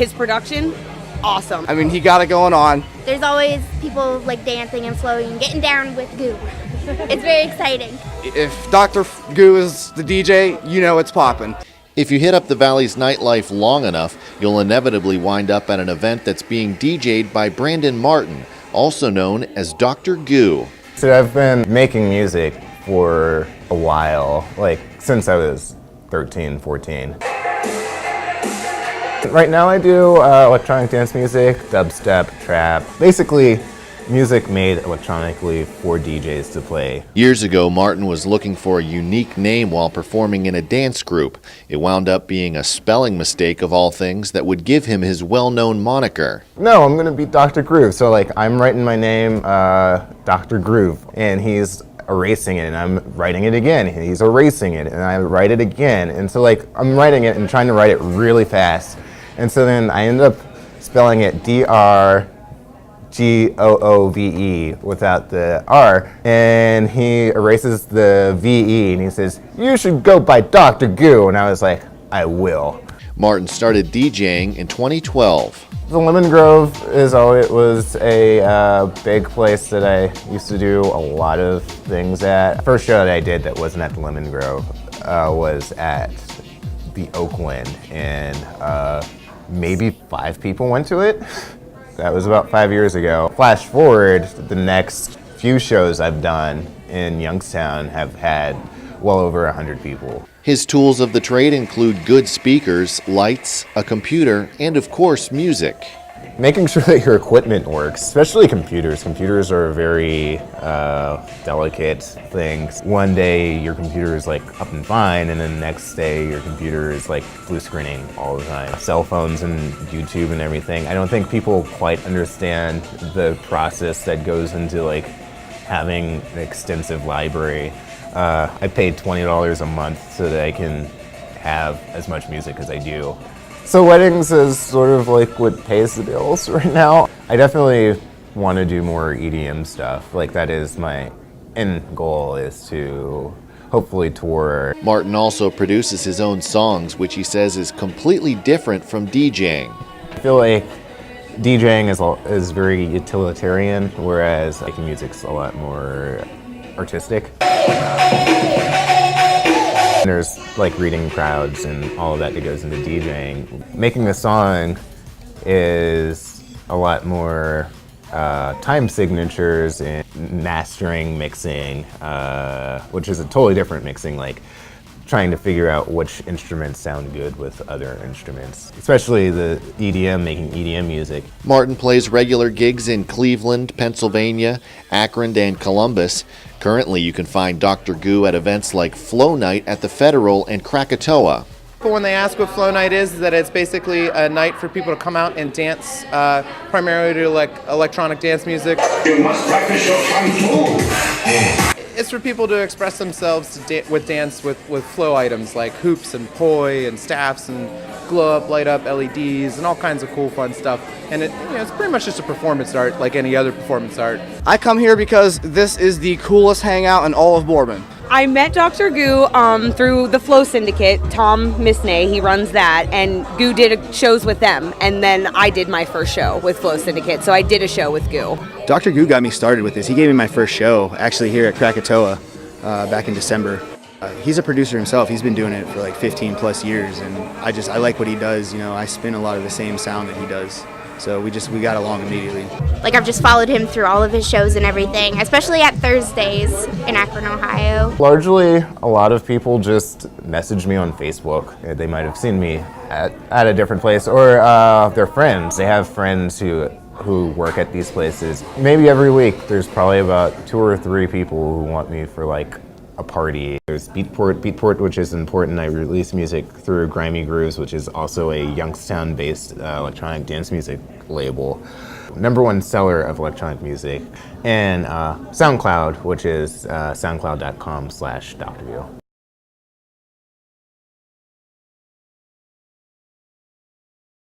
his production, awesome. I mean, he got it going on. There's always people like dancing and flowing and getting down with Goo. It's very exciting. If Dr. Goo is the DJ, you know it's poppin'. If you hit up the Valley's nightlife long enough, you'll inevitably wind up at an event that's being DJ'd by Brandon Martin, also known as Dr. Goo. So I've been making music for a while, like since I was 13, 14. Right now I do electronic dance music, dubstep, trap, basically music made electronically for DJs to play. Years ago, Martin was looking for a unique name while performing in a dance group. It wound up being a spelling mistake of all things that would give him his well-known moniker. No, I'm gonna be Dr. Groove. So like I'm writing my name, Dr. Groove, and he's erasing it, and I'm writing it again. He's erasing it, and I write it again. And so like I'm writing it and trying to write it really fast. And so then I ended up spelling it DRGOOVE without the R, and he erases the VE and he says, "You should go by Dr. Goo," and I was like, I will. Martin started DJing in 2012. The Lemon Grove was a big place that I used to do a lot of things at. First show that I did that wasn't at the Lemon Grove was at the Oakland, and maybe 5 people went to it. That was about 5 years ago. Flash forward, the next few shows I've done in Youngstown have had well over 100 people. His tools of the trade include good speakers, lights, a computer, and of course, music. Making sure that your equipment works, especially computers. Computers are a very delicate thing. One day your computer is like up and fine, and then the next day your computer is like blue screening all the time. Cell phones and YouTube and everything. I don't think people quite understand the process that goes into like having an extensive library. I paid $20 a month so that I can have as much music as I do. So weddings is sort of like what pays the bills right now. I definitely want to do more EDM stuff. Like that is my end goal, is to hopefully tour. Martin also produces his own songs, which he says is completely different from DJing. I feel like DJing is very utilitarian, whereas like music's a lot more artistic. There's like reading crowds and all of that goes into DJing. Making a song is a lot more time signatures and mastering, mixing, which is a totally different mixing, like trying to figure out which instruments sound good with other instruments, especially the EDM, making EDM music. Martin plays regular gigs in Cleveland, Pennsylvania, Akron, and Columbus. Currently, you can find Dr. Goo at events like Flow Night at the Federal and Krakatoa. When they ask what Flow Night is that it's basically a night for people to come out and dance, primarily to like electronic dance music. You must practice your Kung Fu. It's for people to express themselves with dance with flow items like hoops and poi and staffs and glow up, light up LEDs and all kinds of cool fun stuff. And it's pretty much just a performance art like any other performance art. I come here because this is the coolest hangout in all of Bourbon. I met Dr. Goo through the Flow Syndicate. Tom Misnay, he runs that, and Goo did shows with them, and then I did my first show with Flow Syndicate, so I did a show with Goo. Dr. Goo got me started with this. He gave me my first show, actually here at Krakatoa back in December. He's a producer himself. He's been doing it for like 15 plus years, and I like what he does. You know, I spin a lot of the same sound that he does. So we got along immediately. Like I've just followed him through all of his shows and everything, especially at Thursdays in Akron, Ohio. Largely, a lot of people just message me on Facebook. They might have seen me at a different place, or their friends. They have friends who work at these places. Maybe every week there's probably about 2 or 3 people who want me for like a party. There's Beatport, which is important. I release music through Grimy Grooves, which is also a Youngstown-based electronic dance music label. #1 seller of electronic music. And SoundCloud, which is soundcloud.com/Dr. Goo.